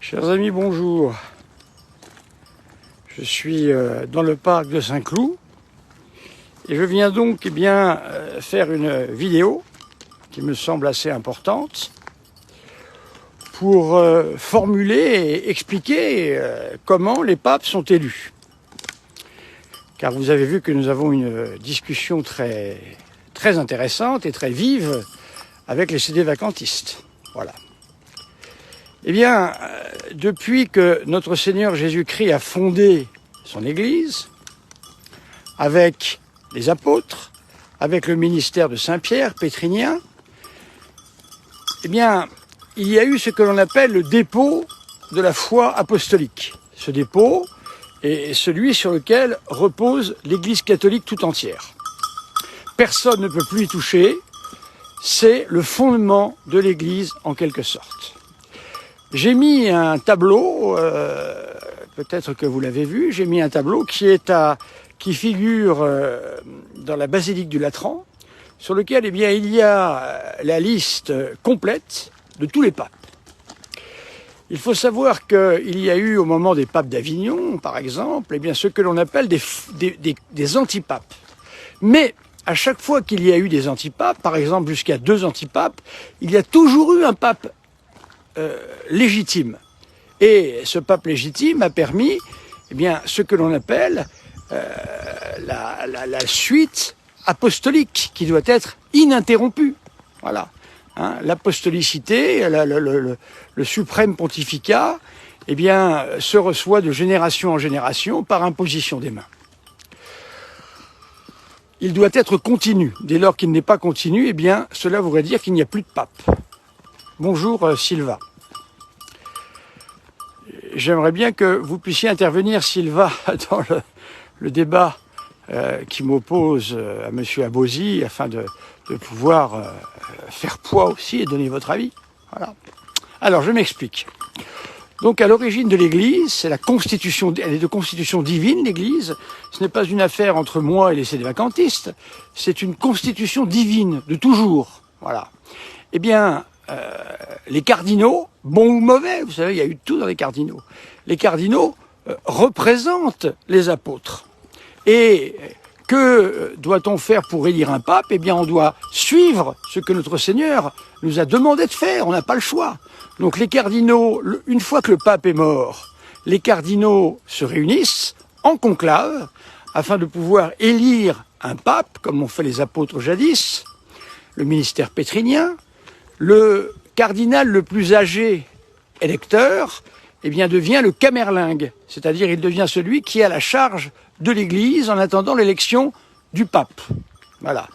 Chers amis, bonjour. Je suis dans le parc de Saint-Cloud et je viens donc faire une vidéo qui me semble assez importante pour formuler et expliquer comment les papes sont élus. Car vous avez vu que nous avons une discussion très intéressante et très vive avec les sédévacantistes. Voilà. Eh bien, depuis que notre Seigneur Jésus-Christ a fondé son Église, avec les apôtres, avec le ministère de Saint-Pierre, pétrinien, eh bien, il y a eu ce que l'on appelle le dépôt de la foi apostolique. Ce dépôt est celui sur lequel repose l'Église catholique tout entière. Personne ne peut plus y toucher, c'est le fondement de l'Église en quelque sorte. J'ai mis un tableau, peut-être que vous l'avez vu, j'ai mis un tableau qui figure dans la basilique du Latran, sur lequel il y a la liste complète de tous les papes. Il faut savoir qu'il y a eu au moment des papes d'Avignon, par exemple, ce que l'on appelle des antipapes. Mais à chaque fois qu'il y a eu des antipapes, par exemple jusqu'à 2 antipapes, il y a toujours eu un pape légitime. Et ce pape légitime a permis ce que l'on appelle la suite apostolique qui doit être ininterrompue. Voilà. L'apostolicité, le suprême pontificat, se reçoit de génération en génération par imposition des mains. Il doit être continu. Dès lors qu'il n'est pas continu, cela voudrait dire qu'il n'y a plus de pape. Bonjour Sylva. J'aimerais bien que vous puissiez intervenir, Sylva, dans le débat qui m'oppose à M. Abosi, afin de pouvoir faire poids aussi et donner votre avis. Voilà. Alors, je m'explique. Donc, à l'origine de l'Église, c'est la constitution, elle est de constitution divine, l'Église. Ce n'est pas une affaire entre moi et les sédévacantistes, c'est une constitution divine, de toujours. Voilà. Les cardinaux, bons ou mauvais, vous savez, il y a eu tout dans les cardinaux. Les cardinaux représentent les apôtres. Et que doit-on faire pour élire un pape ? On doit suivre ce que notre Seigneur nous a demandé de faire, on n'a pas le choix. Donc les cardinaux, une fois que le pape est mort, les cardinaux se réunissent en conclave afin de pouvoir élire un pape, comme l'ont fait les apôtres jadis, le ministère pétrinien. Le cardinal le plus âgé électeur, devient le camerlingue, c'est-à-dire il devient celui qui a la charge de l'Église en attendant l'élection du pape. Voilà.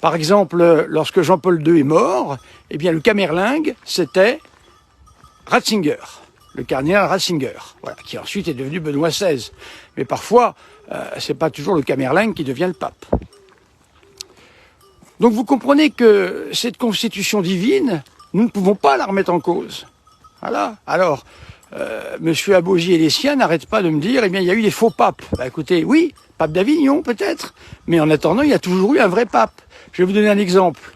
Par exemple, lorsque Jean-Paul II est mort, le camerlingue, c'était Ratzinger, le cardinal Ratzinger, voilà, qui ensuite est devenu Benoît XVI. Mais parfois, c'est pas toujours le camerlingue qui devient le pape. Donc vous comprenez que cette constitution divine, nous ne pouvons pas la remettre en cause. Voilà. Alors, Monsieur Abosi et les siens n'arrêtent pas de me dire, il y a eu des faux papes. Écoutez, oui, pape d'Avignon peut-être, mais en attendant, il y a toujours eu un vrai pape. Je vais vous donner un exemple.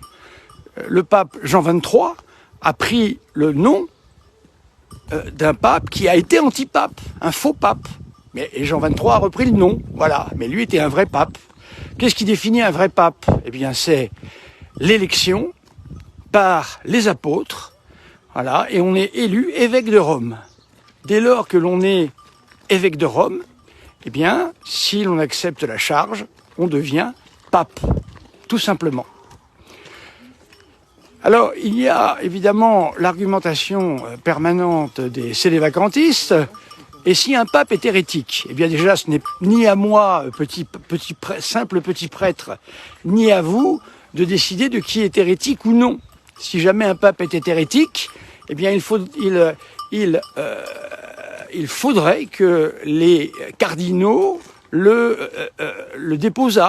Le pape Jean XXIII a pris le nom d'un pape qui a été antipape, un faux pape. Et Jean XXIII a repris le nom, voilà. Mais lui était un vrai pape. Qu'est-ce qui définit un vrai pape ? C'est l'élection par les apôtres, voilà, et on est élu évêque de Rome. Dès lors que l'on est évêque de Rome, si l'on accepte la charge, on devient pape, tout simplement. Alors, il y a évidemment l'argumentation permanente des sédévacantistes. Et si un pape est hérétique, déjà ce n'est ni à moi, simple petit prêtre, ni à vous de décider de qui est hérétique ou non. Si jamais un pape était hérétique, il faudrait que les cardinaux le déposent.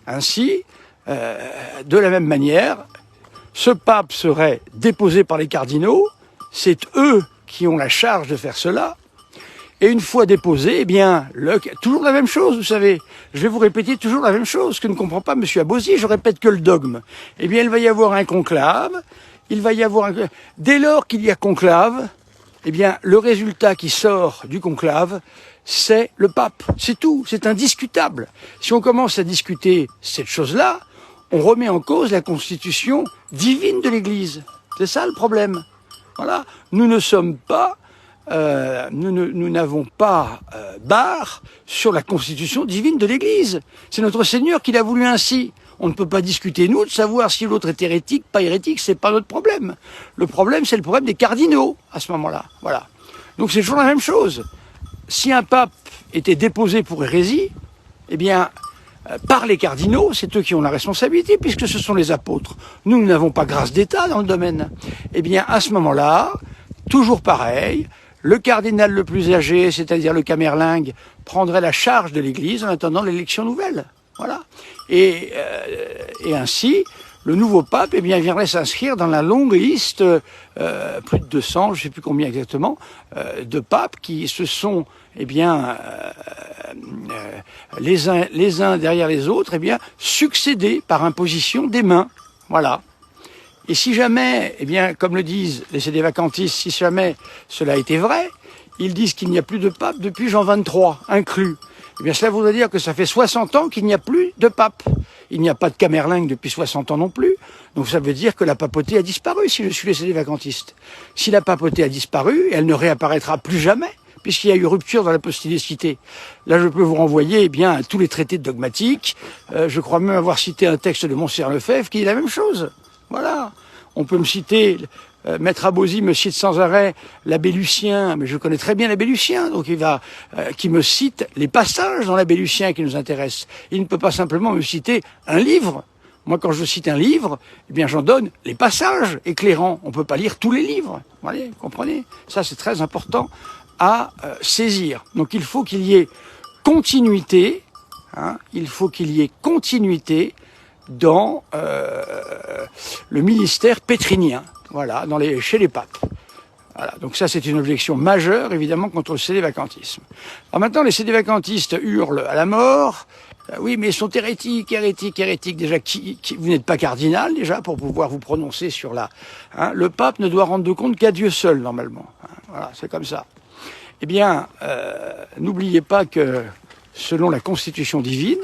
Ainsi, de la même manière, ce pape serait déposé par les cardinaux, c'est eux qui ont la charge de faire cela, et une fois déposé, toujours la même chose, vous savez. Je vais vous répéter toujours la même chose, ce que ne comprend pas M. Abosi, je répète que le dogme. Il va y avoir un conclave, il va y avoir... Dès lors qu'il y a conclave, eh bien, le résultat qui sort du conclave, c'est le pape. C'est tout, c'est indiscutable. Si on commence à discuter cette chose-là, on remet en cause la constitution divine de l'Église. C'est ça le problème. Voilà. Nous ne sommes pas... nous n'avons pas barre sur la constitution divine de l'Église. C'est notre Seigneur qui l'a voulu ainsi. On ne peut pas discuter, nous, de savoir si l'autre est hérétique, pas hérétique, c'est pas notre problème. Le problème, c'est le problème des cardinaux, à ce moment-là. Voilà. Donc c'est toujours la même chose. Si un pape était déposé pour hérésie, eh bien, par les cardinaux, c'est eux qui ont la responsabilité, puisque ce sont les apôtres. Nous n'avons pas grâce d'État dans le domaine. Eh bien, à ce moment-là, toujours pareil, le cardinal le plus âgé, c'est-à-dire le camerlingue, prendrait la charge de l'Église en attendant l'élection nouvelle. Voilà. Et ainsi, le nouveau pape eh bien, viendrait s'inscrire dans la longue liste, plus de 200, je ne sais plus combien exactement, de papes qui se sont eh bien, les uns derrière les autres, eh bien, succédés par imposition des mains. Voilà. Et si jamais, eh bien, comme le disent les sédévacantistes, si jamais cela était vrai, ils disent qu'il n'y a plus de pape depuis Jean XXIII, inclus. Eh bien, cela voudrait dire que ça fait 60 ans qu'il n'y a plus de pape. Il n'y a pas de camerlingue depuis 60 ans non plus. Donc ça veut dire que la papauté a disparu, si je suis les sédévacantistes. Si la papauté a disparu, elle ne réapparaîtra plus jamais, puisqu'il y a eu rupture dans l'apostolicité. Là, je peux vous renvoyer eh bien, à tous les traités dogmatiques. Je crois même avoir cité un texte de Monseigneur Lefebvre qui dit la même chose. Voilà. On peut me citer, Maître Abosi me cite sans arrêt l'abbé Lucien, mais je connais très bien l'abbé Lucien, donc qui me cite les passages dans l'abbé Lucien qui nous intéressent. Il ne peut pas simplement me citer un livre. Moi, quand je cite un livre, eh bien, j'en donne les passages éclairants. On ne peut pas lire tous les livres. Vous voyez, comprenez? Ça, c'est très important à saisir. Donc, il faut qu'il y ait continuité, hein, il faut qu'il y ait continuité dans le ministère pétrinien, voilà, chez les papes. Voilà, donc ça c'est une objection majeure évidemment contre le sédévacantisme. Alors maintenant les sédévacantistes hurlent à la mort, oui mais ils sont hérétiques, déjà vous n'êtes pas cardinal déjà pour pouvoir vous prononcer sur la... Hein, le pape ne doit rendre compte qu'à Dieu seul normalement, hein, voilà, c'est comme ça. Eh bien, n'oubliez pas que selon la constitution divine,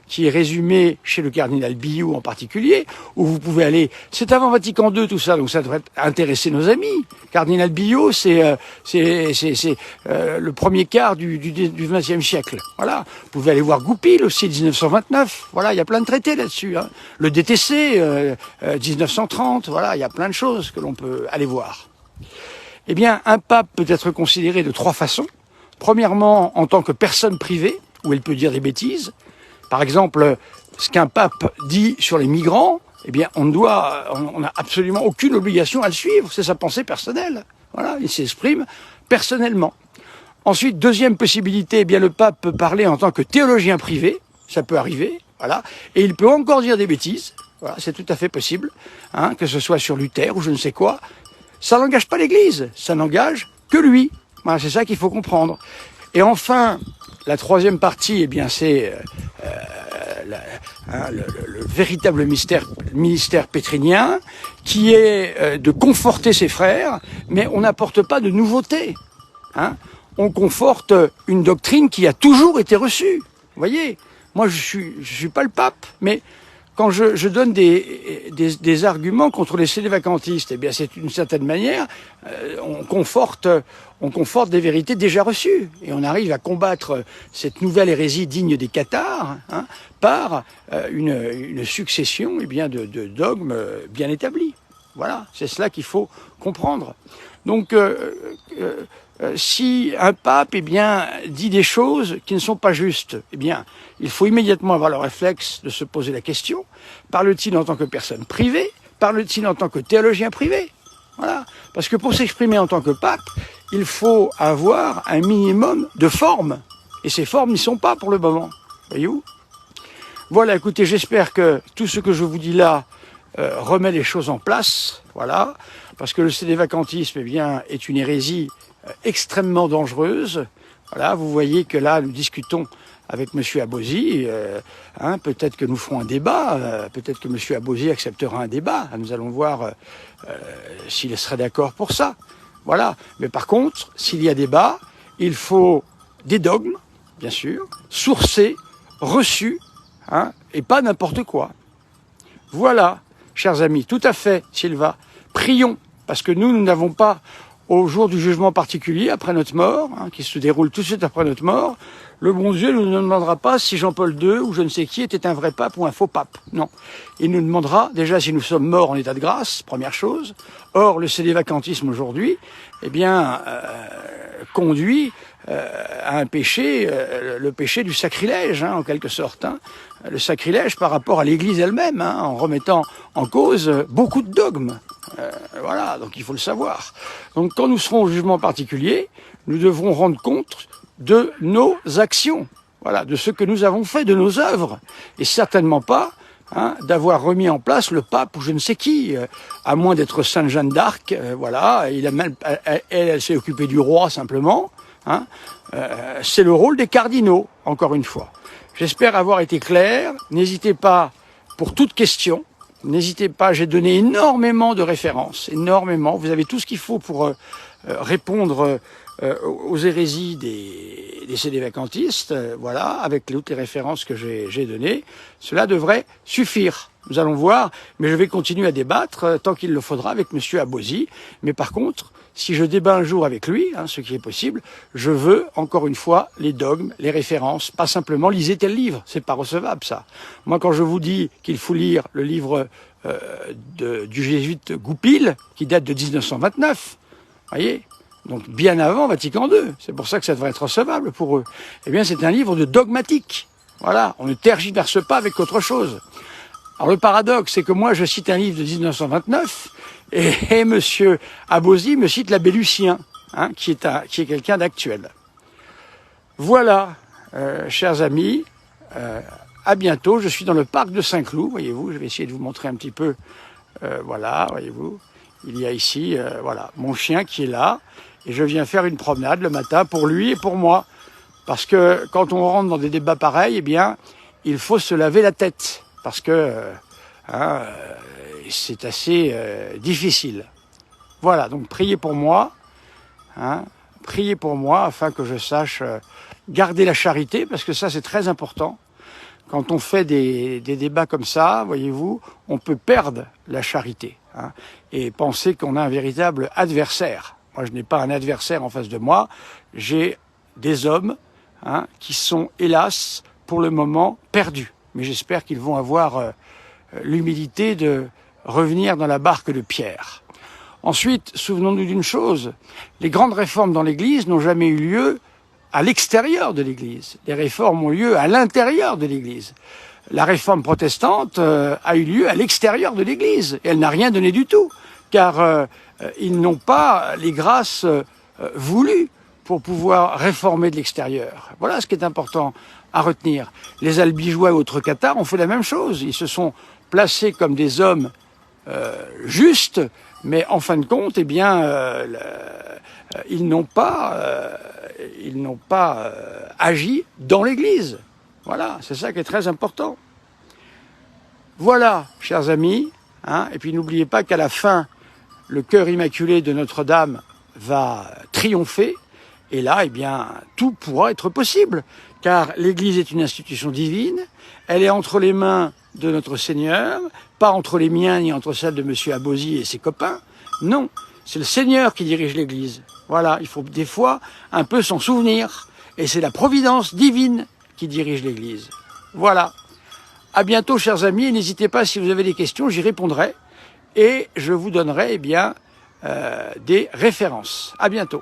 qui est résumé chez le cardinal Billot en particulier, où vous pouvez aller... C'est avant Vatican II, tout ça, donc ça devrait intéresser nos amis. Cardinal Billot, c'est le premier quart du XXe siècle. Voilà. Vous pouvez aller voir Goupil aussi, 1929. Voilà, il y a plein de traités là-dessus. Hein. Le DTC, 1930. Voilà, il y a plein de choses que l'on peut aller voir. Eh bien, un pape peut être considéré de 3 façons. Premièrement, en tant que personne privée, où elle peut dire des bêtises. Par exemple, ce qu'un pape dit sur les migrants, eh bien, on n'a absolument aucune obligation à le suivre. C'est sa pensée personnelle. Voilà, il s'exprime personnellement. Ensuite, deuxième possibilité, eh bien, le pape peut parler en tant que théologien privé. Ça peut arriver, voilà. Et il peut encore dire des bêtises. Voilà, c'est tout à fait possible, hein, que ce soit sur Luther ou je ne sais quoi. Ça n'engage pas l'Église, ça n'engage que lui. Voilà, c'est ça qu'il faut comprendre. Et enfin, la troisième partie, eh bien, c'est le véritable ministère pétrinien, qui est de conforter ses frères, mais on n'apporte pas de nouveauté. Hein. On conforte une doctrine qui a toujours été reçue. Vous voyez, moi je suis pas le pape, mais quand je donne des arguments contre les sédévacantistes, eh bien c'est d'une certaine manière, on conforte des vérités déjà reçues. Et on arrive à combattre cette nouvelle hérésie digne des cathares, hein, par une succession eh bien, de dogmes bien établis. Voilà, c'est cela qu'il faut comprendre. Donc, si un pape eh bien, dit des choses qui ne sont pas justes, eh bien, il faut immédiatement avoir le réflexe de se poser la question, parle-t-il en tant que personne privée, parle-t-il en tant que théologien privé? Voilà. Parce que pour s'exprimer en tant que pape, il faut avoir un minimum de formes. Et ces formes n'y sont pas pour le moment. Voyez-vous? Voilà, écoutez, j'espère que tout ce que je vous dis là remet les choses en place. Voilà. Parce que le sédévacantisme eh bien, est une hérésie extrêmement dangereuse. Voilà, vous voyez que là, nous discutons avec Monsieur Abosi. Peut-être que nous ferons un débat, peut-être que Monsieur Abosi acceptera un débat. Nous allons voir s'il serait d'accord pour ça. Voilà. Mais par contre, s'il y a débat, il faut des dogmes, bien sûr, sourcés, reçus, et pas n'importe quoi. Voilà, chers amis, tout à fait, Sylva. Prions, parce que nous n'avons pas, au jour du jugement particulier, après notre mort, qui se déroule tout de suite après notre mort, le bon Dieu ne nous demandera pas si Jean-Paul II ou je ne sais qui était un vrai pape ou un faux pape. Non. Il nous demandera déjà si nous sommes morts en état de grâce, première chose. Or, le sédévacantisme aujourd'hui, conduit à un péché, le péché du sacrilège, en quelque sorte. Le sacrilège par rapport à l'Église elle-même, en remettant en cause beaucoup de dogmes. Voilà, donc il faut le savoir. Donc quand nous serons au jugement particulier, nous devrons rendre compte de nos actions, voilà, de ce que nous avons fait, de nos œuvres, et certainement pas d'avoir remis en place le pape ou je ne sais qui, à moins d'être Sainte Jeanne d'Arc, voilà, elle s'est occupée du roi simplement, c'est le rôle des cardinaux, encore une fois. J'espère avoir été clair, n'hésitez pas pour toute question, n'hésitez pas, j'ai donné énormément de références, énormément, vous avez tout ce qu'il faut pour répondre aux hérésies des sédévacantistes, voilà, avec toutes les références que j'ai données, cela devrait suffire. Nous allons voir, mais je vais continuer à débattre tant qu'il le faudra avec Monsieur Abosi. Mais par contre, si je débat un jour avec lui, ce qui est possible, je veux, encore une fois, les dogmes, les références, pas simplement lisez tel livre, c'est pas recevable ça. Moi, quand je vous dis qu'il faut lire le livre du jésuite Goupil, qui date de 1929, voyez, donc bien avant Vatican II, c'est pour ça que ça devrait être recevable pour eux. Eh bien, c'est un livre de dogmatique. Voilà, on ne tergiverse pas avec autre chose. Alors le paradoxe, c'est que moi, je cite un livre de 1929 et Monsieur Abosi me cite l'abbé Lucien, qui est quelqu'un d'actuel. Voilà, chers amis, à bientôt. Je suis dans le parc de Saint-Cloud, voyez-vous. Je vais essayer de vous montrer un petit peu. Voilà, voyez-vous. Il y a ici, voilà, mon chien qui est là. Et je viens faire une promenade le matin pour lui et pour moi. Parce que quand on rentre dans des débats pareils, eh bien, il faut se laver la tête. Parce que c'est assez difficile. Voilà, donc priez pour moi. Priez pour moi afin que je sache garder la charité, parce que ça c'est très important. Quand on fait des débats comme ça, voyez-vous, on peut perdre la charité et penser qu'on a un véritable adversaire. Moi, je n'ai pas un adversaire en face de moi. J'ai des hommes qui sont, hélas, pour le moment, perdus. Mais j'espère qu'ils vont avoir l'humilité de revenir dans la barque de Pierre. Ensuite, souvenons-nous d'une chose, les grandes réformes dans l'Église n'ont jamais eu lieu à l'extérieur de l'Église. Les réformes ont lieu à l'intérieur de l'Église. La réforme protestante a eu lieu à l'extérieur de l'Église. Et elle n'a rien donné du tout, car ils n'ont pas les grâces voulues pour pouvoir réformer de l'extérieur. Voilà ce qui est important à retenir. Les Albigeois et autres cathares ont fait la même chose. Ils se sont placés comme des hommes justes, mais en fin de compte, eh bien, ils n'ont pas agi dans l'Église. Voilà, c'est ça qui est très important. Voilà, chers amis, et puis n'oubliez pas qu'à la fin, le cœur immaculé de Notre-Dame va triompher, et là, eh bien, tout pourra être possible, car l'Église est une institution divine, elle est entre les mains de notre Seigneur, pas entre les miens ni entre celles de Monsieur Abosi et ses copains. Non, c'est le Seigneur qui dirige l'Église. Voilà, il faut des fois un peu s'en souvenir, et c'est la providence divine qui dirige l'Église. Voilà. À bientôt, chers amis, et n'hésitez pas, si vous avez des questions, j'y répondrai, et je vous donnerai, eh bien, des références. À bientôt.